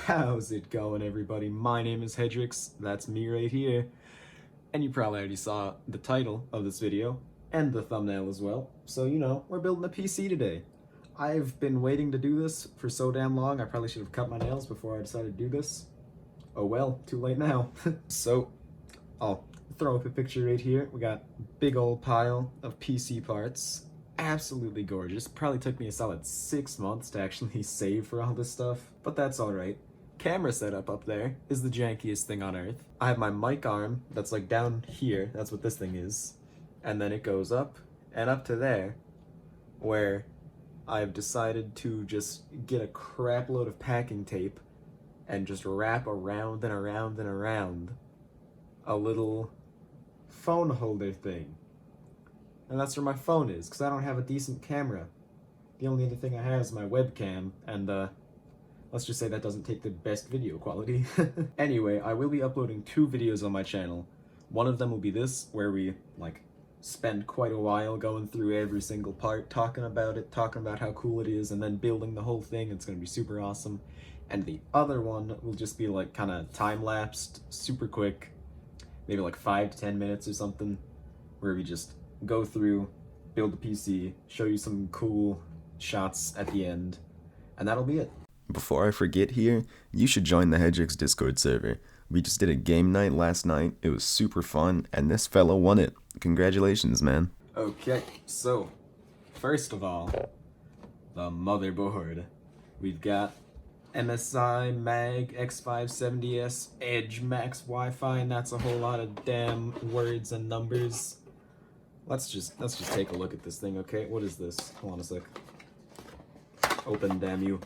How's it going, everybody? My name is Hedrix, that's me right here, and you probably already saw the title of this video, and the thumbnail as well, so you know, we're building a PC today. I've been waiting to do this for so damn long, I probably should have cut my nails before I decided to do this. Oh well, too late now. So, I'll throw up a picture right here. We got big old pile of PC parts. Absolutely gorgeous. Probably took me a solid 6 months to actually save for all this stuff, but that's alright. Camera setup up there is the jankiest thing on earth. I have my mic arm that's like down here, that's what this thing is, and then it goes up and up to there, where I've decided to just get a crap load of packing tape and just wrap around and around and around a little phone holder thing. And that's where my phone is, because I don't have a decent camera. The only other thing I have is my webcam, and let's just say that doesn't take the best video quality. Anyway, I will be uploading 2 videos on my channel. One of them will be this, where we, like, spend quite a while going through every single part, talking about it, talking about how cool it is, and then building the whole thing. It's gonna be super awesome. And the other one will just be, like, kind of time-lapsed, super quick, maybe like 5 to 10 minutes or something, where we just go through, build the PC, show you some cool shots at the end, and that'll be it. Before I forget here, you should join the Hedrix Discord server. We just did a game night last night, it was super fun, and this fellow won it. Congratulations, man. Okay, so, first of all, the motherboard. We've got MSI Mag X570S Edge Max Wi-Fi, and that's a whole lot of damn words and numbers. Let's just take a look at this thing, okay? What is this? Hold on a sec. Open, damn you.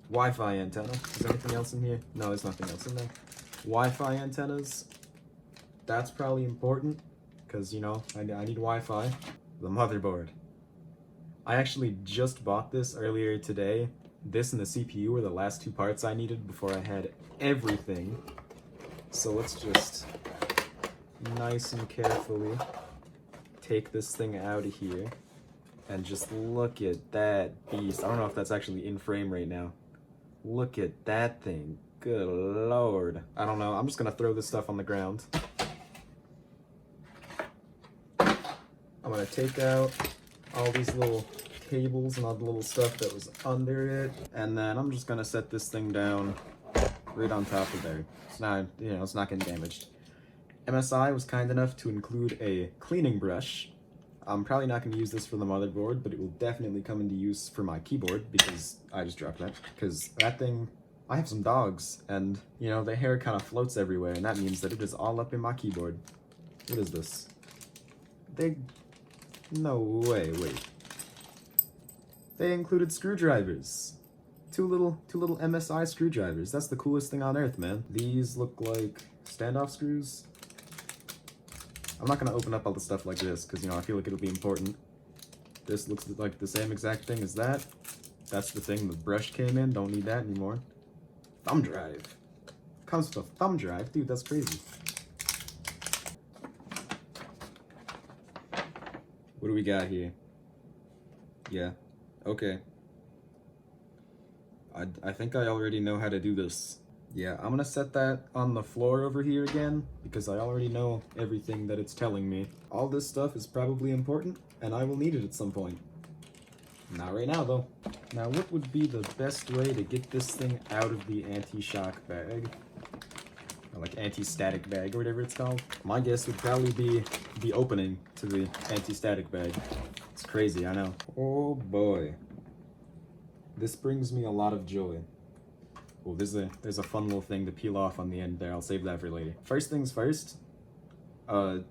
Wi-Fi antenna. Is there anything else in here? No, there's nothing else in there. Wi-Fi antennas. That's probably important, because, you know, I need Wi-Fi. The motherboard. I actually just bought this earlier today. This and the CPU were the last 2 parts I needed before I had everything. So let's just nice and carefully take this thing out of here and just look at that beast. I don't know if that's actually in frame right now. Look at that thing. Good lord. I don't know. I'm just gonna throw this stuff on the ground. I'm gonna take out all these little cables and all the little stuff that was under it, and then I'm just gonna set this thing down right on top of there. It's not, you know, it's not getting damaged. MSI was kind enough to include a cleaning brush. I'm probably not going to use this for the motherboard, but it will definitely come into use for my keyboard, because I just dropped that. Because that thing, I have some dogs, and, you know, the hair kind of floats everywhere, and that means that it is all up in my keyboard. What is this? No way, wait. They included screwdrivers. Two little MSI screwdrivers. That's the coolest thing on earth, man. These look like standoff screws. I'm not gonna open up all the stuff like this, because, you know, I feel like it'll be important. This looks like the same exact thing as that. That's the thing the brush came in. Don't need that anymore. Thumb drive. Comes with a thumb drive? Dude, that's crazy. What do we got here? Yeah. Okay. I think I already know how to do this. Yeah, I'm gonna set that on the floor over here again, because I already know everything that it's telling me. All this stuff is probably important, and I will need it at some point. Not right now, though. Now, what would be the best way to get this thing out of the anti-shock bag? Or like anti-static bag, or whatever it's called? My guess would probably be the opening to the anti-static bag. It's crazy, I know. Oh boy. This brings me a lot of joy. Oh, there's a fun little thing to peel off on the end there. I'll save that for later. First things first, I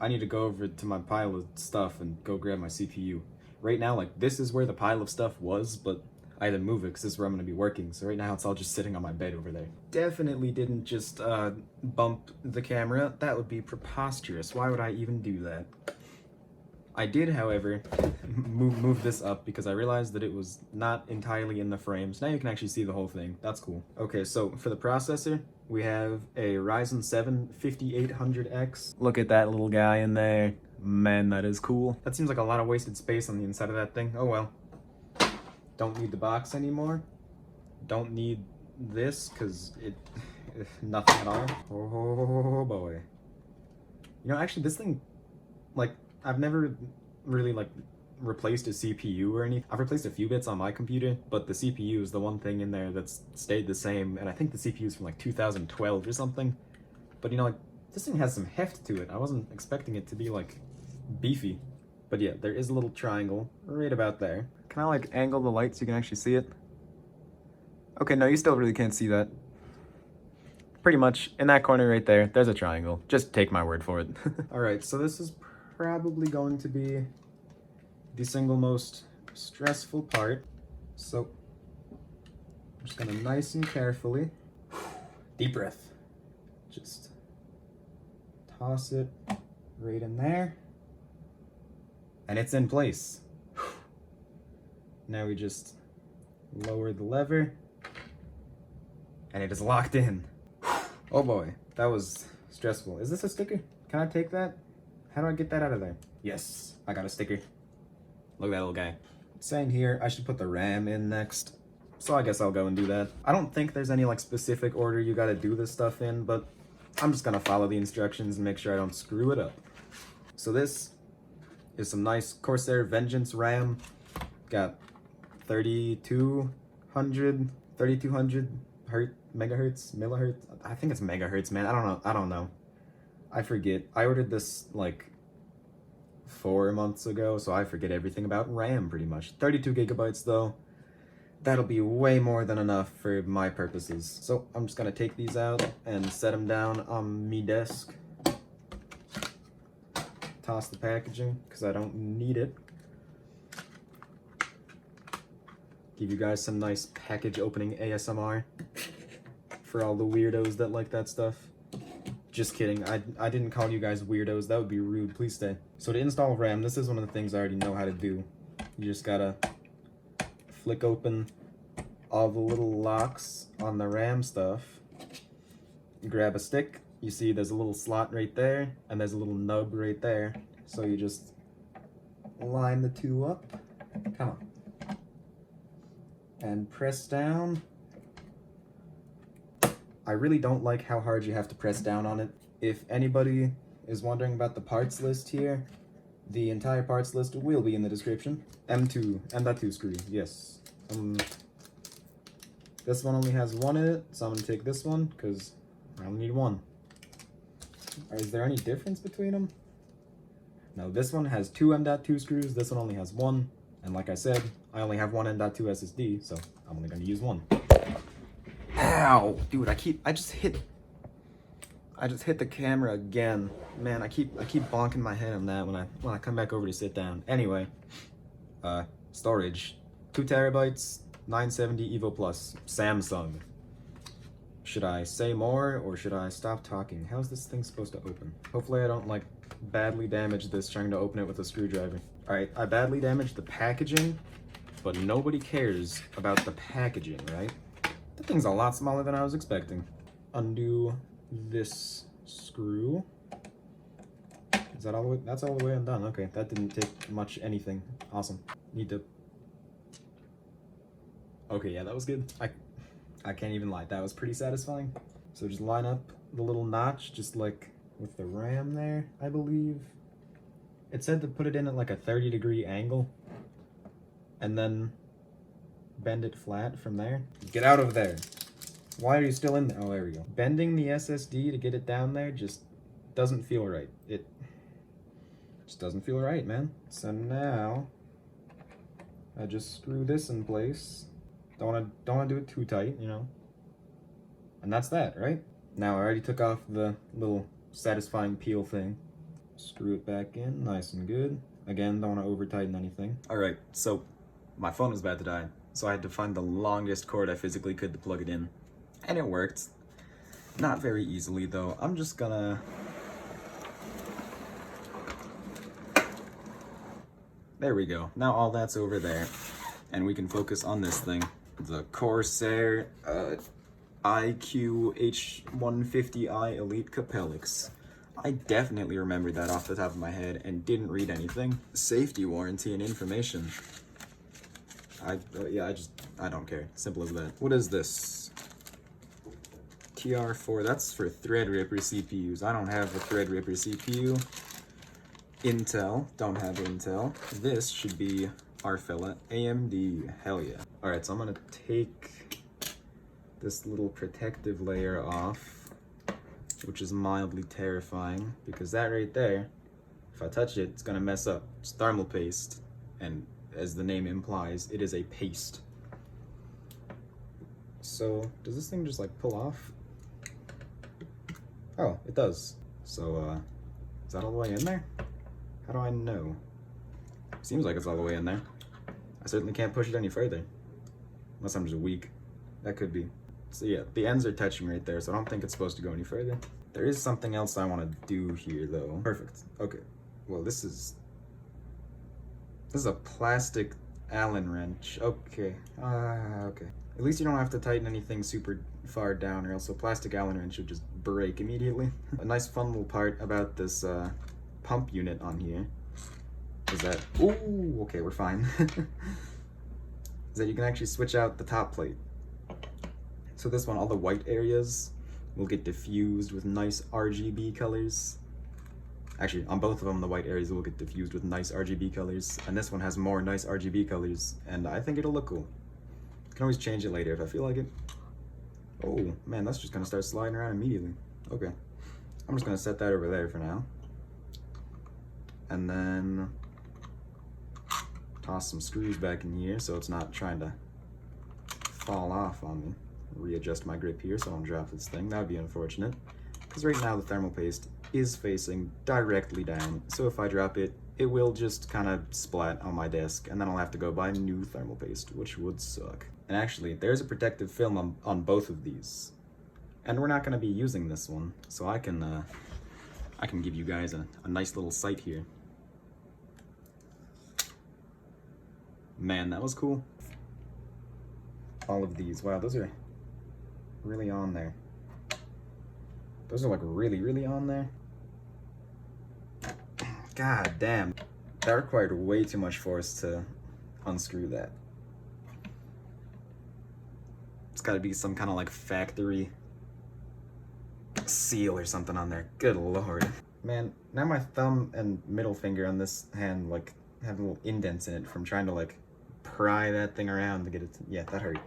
need to go over to my pile of stuff and go grab my CPU. Right now, like, this is where the pile of stuff was, but I had to move it because this is where I'm going to be working. So right now it's all just sitting on my bed over there. Definitely didn't just bump the camera. That would be preposterous. Why would I even do that? I did, however, move this up because I realized that it was not entirely in the frame. So now you can actually see the whole thing. That's cool. Okay, so for the processor, we have a Ryzen 7 5800X. Look at that little guy in there. Man, that is cool. That seems like a lot of wasted space on the inside of that thing. Oh well. Don't need the box anymore. Don't need this because it nothing at all. Oh boy. You know, actually, this thing, like, I've never really like replaced a CPU or anything. I've replaced a few bits on my computer, but the CPU is the one thing in there that's stayed the same, and I think the CPU is from like 2012 or something. But you know, like, this thing has some heft to it. I wasn't expecting it to be like beefy. But yeah, there is a little triangle right about there. Can I like angle the light so you can actually see it? Okay, no, you still really can't see that. Pretty much in that corner right there, there's a triangle. Just take my word for it. All right, so this is probably going to be the single most stressful part. So I'm just gonna nice and carefully, deep breath, just toss it right in there. And it's in place. Now we just lower the lever and it is locked in. Oh boy, that was stressful. Is this a sticker? Can I take that? How do I get that out of there? Yes, I got a sticker. Look at that little guy. It's saying here I should put the RAM in next. So I guess I'll go and do that. I don't think there's any like specific order you gotta do this stuff in, but I'm just gonna follow the instructions and make sure I don't screw it up. So this is some nice Corsair Vengeance RAM. Got 3200 megahertz, millihertz. I think it's megahertz, man. I don't know. I forget. I ordered this like 4 months ago, so I forget everything about RAM pretty much. 32 gigabytes though. That'll be way more than enough for my purposes. So I'm just gonna take these out and set them down on me desk. Toss the packaging because I don't need it. Give you guys some nice package opening ASMR for all the weirdos that like that stuff. Just kidding, I didn't call you guys weirdos, that would be rude, please stay. So to install RAM, this is one of the things I already know how to do. You just gotta flick open all the little locks on the RAM stuff. You grab a stick, you see there's a little slot right there, and there's a little nub right there. So you just line the two up, come on, and press down. I really don't like how hard you have to press down on it. If anybody is wondering about the parts list here, the entire parts list will be in the description. M.2 screw, yes. This one only has one in it, so I'm gonna take this one, because I only need one. Is there any difference between them? No, this one has two M.2 screws, this one only has one. And like I said, I only have one M.2 SSD, so I'm only gonna use one. Ow! Dude, I just hit the camera again. Man, I keep bonking my head on that when I come back over to sit down. Anyway, storage. 2 terabytes, 970 EVO Plus, Samsung. Should I say more or should I stop talking? How's this thing supposed to open? Hopefully I don't like badly damage this trying to open it with a screwdriver. Alright, I badly damaged the packaging, but nobody cares about the packaging, right? That thing's a lot smaller than I was expecting. Undo this screw. Is that all the way? That's all the way undone. Okay, that didn't take much anything. Awesome. Need to... Okay, yeah, that was good. I can't even lie. That was pretty satisfying. So just line up the little notch, just like with the RAM there, I believe. It said to put it in at like a 30-degree angle. And then bend it flat from there. Get out of there. Why are you still in there? Oh, there we go. Bending the SSD to get it down there just doesn't feel right. It just doesn't feel right, man. So now I just screw this in place. Don't wanna do it too tight, you know. And that's that, right? Now I already took off the little satisfying peel thing. Screw it back in, nice and good. Again, don't want to over tighten anything. All right, so my phone was about to die, so I had to find the longest cord I physically could to plug it in. And it worked. Not very easily though. I'm just gonna... There we go. Now all that's over there. And we can focus on this thing. The Corsair IQ-H150i Elite Capellix. I definitely remembered that off the top of my head and didn't read anything. Safety warranty and information. I don't care. Simple as that. What is this? TR4, that's for Threadripper CPUs. I don't have a Threadripper CPU. Intel, don't have Intel. This should be our fella, AMD, hell yeah. All right, so I'm gonna take this little protective layer off, which is mildly terrifying, because that right there, if I touch it, it's gonna mess up. It's thermal paste, and as the name implies, it is a paste. So, does this thing just like pull off? Oh, it does. So, is that all the way in there? How do I know? Seems like it's all the way in there. I certainly can't push it any further. Unless I'm just weak. That could be. So yeah, the ends are touching right there, so I don't think it's supposed to go any further. There is something else I want to do here, though. Perfect. Okay. Well, this is a plastic Allen wrench. Okay. Okay. At least you don't have to tighten anything super far down, or else a plastic Allen wrench would just break immediately. A nice fun little part about this pump unit on here is that, ooh, okay, we're fine. Is that you can actually switch out the top plate. So this one, all the white areas will get diffused with nice RGB colors. Actually, on both of them, the white areas will get diffused with nice RGB colors, and this one has more nice RGB colors, and I think it'll look cool. Can always change it later if I feel like it. Oh, man, that's just gonna start sliding around immediately. Okay. I'm just gonna set that over there for now. And then toss some screws back in here so it's not trying to fall off on me. Readjust my grip here so I don't drop this thing. That would be unfortunate, because right now the thermal paste is facing directly down, so if I drop it, it will just kind of splat on my desk, and then I'll have to go buy new thermal paste, which would suck. And actually, there's a protective film on both of these, and we're not going to be using this one, so I can give you guys a nice little sight here. Man, that was cool. All of these, wow, those are really on there. Those are like really, really on there. God damn. That required way too much force to unscrew that. It's gotta be some kind of like factory seal or something on there. Good lord. Man, now my thumb and middle finger on this hand like have little indents in it from trying to like pry that thing around to get it. Yeah, that hurt.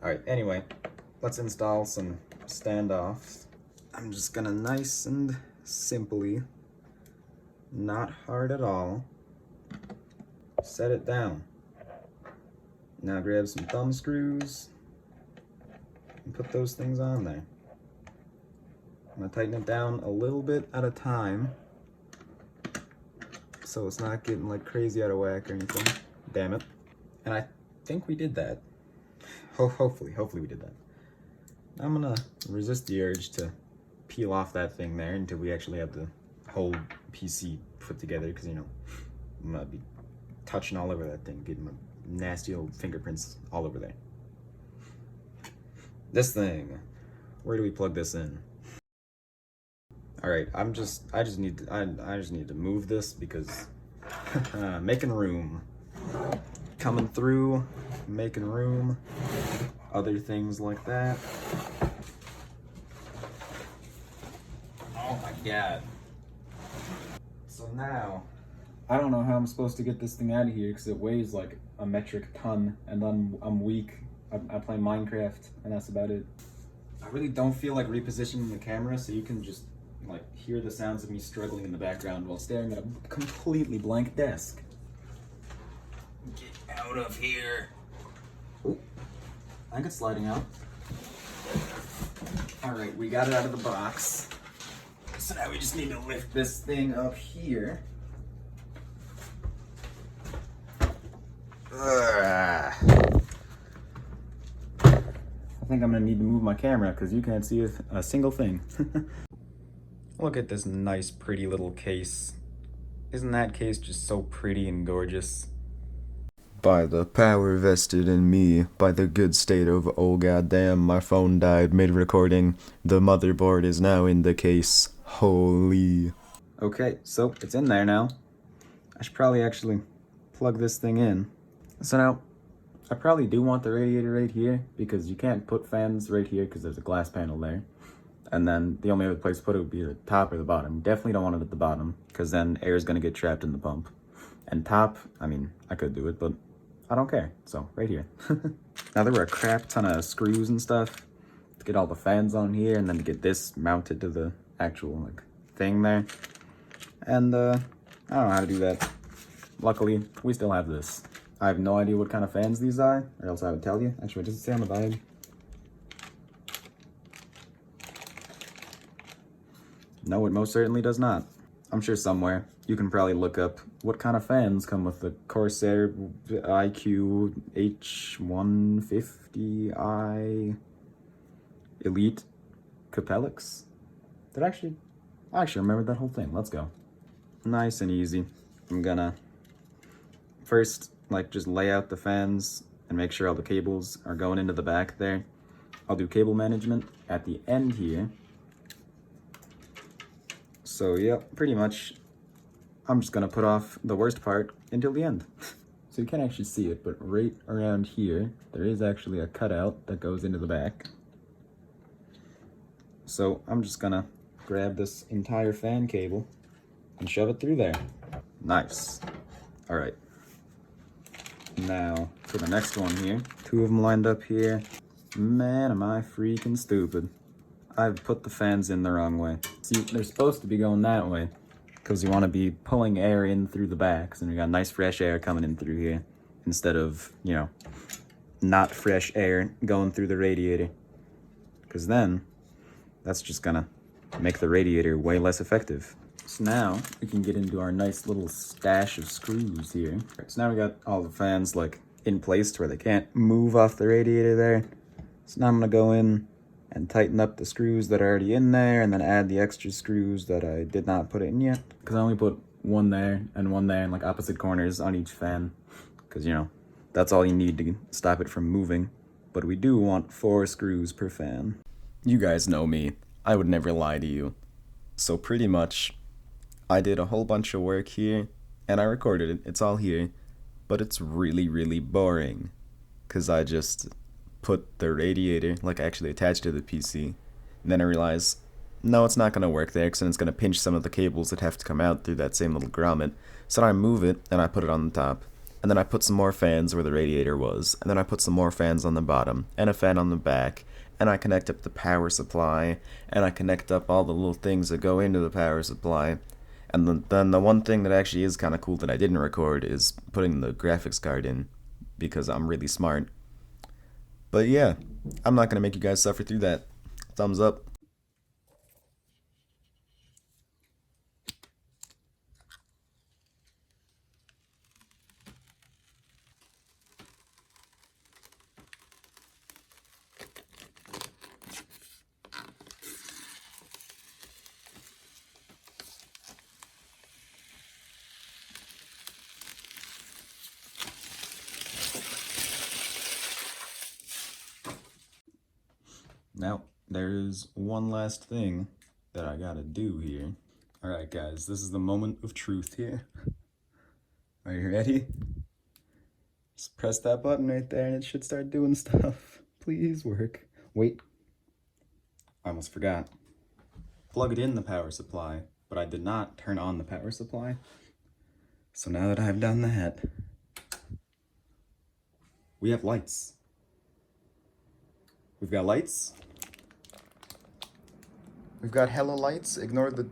Alright, anyway, let's install some standoffs. I'm just gonna nice and simply, not hard at all, set it down. Now grab some thumb screws and put those things on there. I'm gonna tighten it down a little bit at a time so it's not getting like crazy out of whack or anything. Damn it. And I think we did that. Hopefully we did that. I'm gonna resist the urge to peel off that thing there until we actually have the whole PC put together, because, you know, I'm gonna be touching all over that thing, getting my nasty old fingerprints all over there. This thing, where do we plug this in? All right, I just need to move this because making room, coming through, making room, other things like that. Oh my god. So now, I don't know how I'm supposed to get this thing out of here because it weighs like a metric ton, and I'm weak. I play Minecraft, and that's about it. I really don't feel like repositioning the camera, so you can just like hear the sounds of me struggling in the background while staring at a completely blank desk. Get out of here. Ooh, I think it's sliding out. All right, we got it out of the box. So now we just need to lift this thing up here. I think I'm gonna need to move my camera because you can't see a single thing. Look at this nice, pretty little case. Isn't that case just so pretty and gorgeous? By the power vested in me, by the good state of oh goddamn, my phone died mid-recording. The motherboard is now in the case. Holy. Okay, so it's in there now. I should probably actually plug this thing in. So now, I probably do want the radiator right here because you can't put fans right here because there's a glass panel there. And then the only other place to put it would be the top or the bottom. Definitely don't want it at the bottom because then air is going to get trapped in the pump. And top, I mean, I could do it, but I don't care. So right here. Now there were a crap ton of screws and stuff to get all the fans on here and then to get this mounted to the actual like thing there. And I don't know how to do that. Luckily, we still have this. I have no idea what kind of fans these are, or else I would tell you. Actually, does it say on the bag? No, it most certainly does not. I'm sure somewhere you can probably look up what kind of fans come with the Corsair IQ H150i Elite Capellix. I actually remember that whole thing. Let's go. Nice and easy. I'm gonna first like just lay out the fans and make sure all the cables are going into the back there. I'll do cable management at the end here. So yeah, pretty much I'm just gonna put off the worst part until the end. So you can't actually see it, but right around here, there is actually a cutout that goes into the back. So I'm just gonna grab this entire fan cable and shove it through there. Nice. All right. Now for the next one here, 2 of them lined up here. Man, am I freaking stupid. I've put the fans in the wrong way. See, they're supposed to be going that way because you want to be pulling air in through the backs and we got nice fresh air coming in through here instead of, you know, not fresh air going through the radiator, because then that's just gonna make the radiator way less effective. So now we can get into our nice little stash of screws here. So now we got all the fans like in place to where they can't move off the radiator there. So now I'm gonna go in and tighten up the screws that are already in there and then add the extra screws that I did not put in yet. Because I only put one there in like opposite corners on each fan. Because, you know, that's all you need to stop it from moving. But we do want 4 screws per fan. You guys know me. I would never lie to you. So pretty much, I did a whole bunch of work here, and I recorded it. It's all here. But it's really, really boring. Because I just put the radiator, like actually attached to the PC. And then I realized, no, it's not going to work there because then it's going to pinch some of the cables that have to come out through that same little grommet. So I move it and I put it on the top. And then I put some more fans where the radiator was. And then I put some more fans on the bottom and a fan on the back. And I connect up the power supply. And I connect up all the little things that go into the power supply. And then the one thing that actually is kind of cool that I didn't record is putting the graphics card in. Because I'm really smart. But yeah, I'm not going to make you guys suffer through that. Thumbs up. Now, there's one last thing that I gotta do here. Alright guys, this is the moment of truth here. Are you ready? Just press that button right there and it should start doing stuff. Please work. Wait. I almost forgot. Plugged in the power supply, but I did not turn on the power supply. So now that I've done that, we have lights. We've got lights. We've got hella lights. Ignore the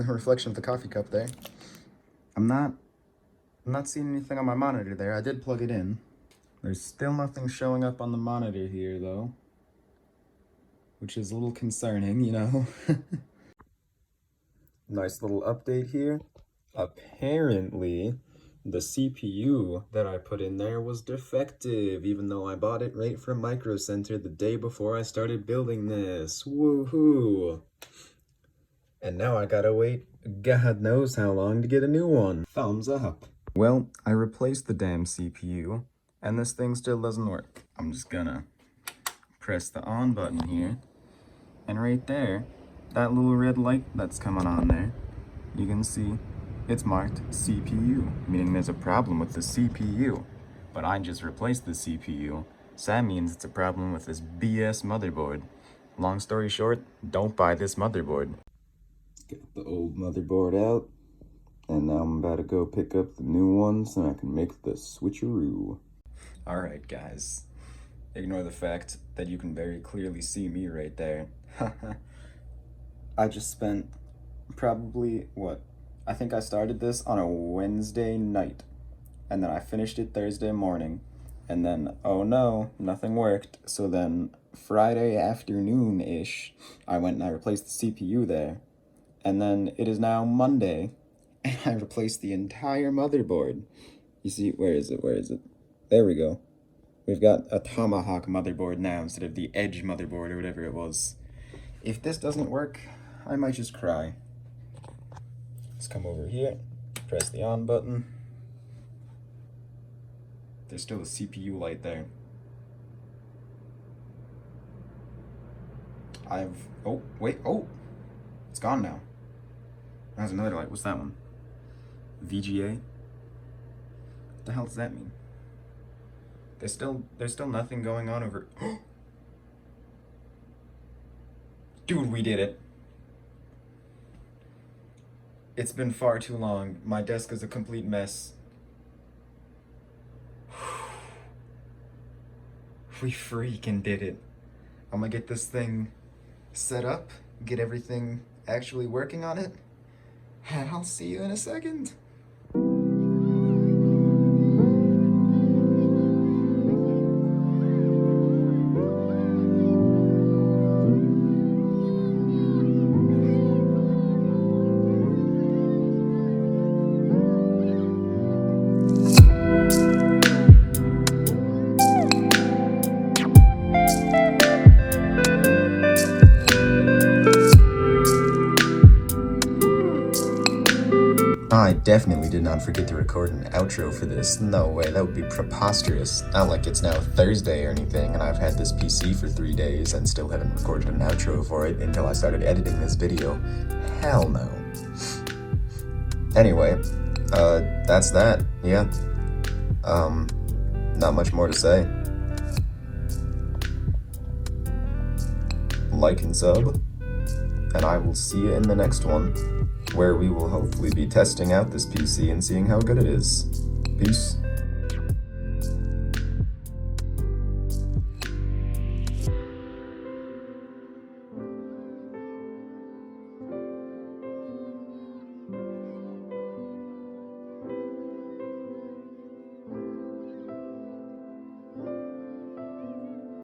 reflection of the coffee cup there. I'm not seeing anything on my monitor there. I did plug it in. There's still nothing showing up on the monitor here though, which is a little concerning, you know. Nice little update here. Apparently, the CPU that I put in there was defective, even though I bought it right from Micro Center the day before I started building this. Woohoo! And now I gotta wait God knows how long to get a new one. Thumbs up. Well, I replaced the damn CPU, and this thing still doesn't work. I'm just gonna press the on button here, and right there, that little red light that's coming on there, you can see it's marked CPU, meaning there's a problem with the CPU. but I just replaced the CPU, so that means it's a problem with this BS motherboard. Long story short, don't buy this motherboard. Get the old motherboard out, and now I'm about to go pick up the new ones, and I can make the switcheroo. Alright guys, ignore the fact that you can very clearly see me right there. I just spent probably, I think I started this on a Wednesday night, and then I finished it Thursday morning, and then, oh no, nothing worked, so then Friday afternoon-ish, I went and I replaced the CPU there, and then it is now Monday, and I replaced the entire motherboard. You see, where is it? There we go. We've got a Tomahawk motherboard now instead of the Edge motherboard or whatever it was. If this doesn't work, I might just cry. Let's come over here, press the on button. There's still a CPU light there. Oh, wait, oh! It's gone now. There's another light, what's that one? VGA? What the hell does that mean? There's still nothing going on over... Dude, we did it. It's been far too long. My desk is a complete mess. We freaking did it. I'm gonna get this thing set up, get everything actually working on it, and I'll see you in a second. I definitely did not forget to record an outro for this. No way, that would be preposterous. Not like it's now Thursday or anything, and I've had this PC for 3 days and still haven't recorded an outro for it until I started editing this video. Hell no. Anyway, that's that, yeah. Not much more to say. Like and sub, and I will see you in the next one, where we will hopefully be testing out this PC and seeing how good it is. Peace.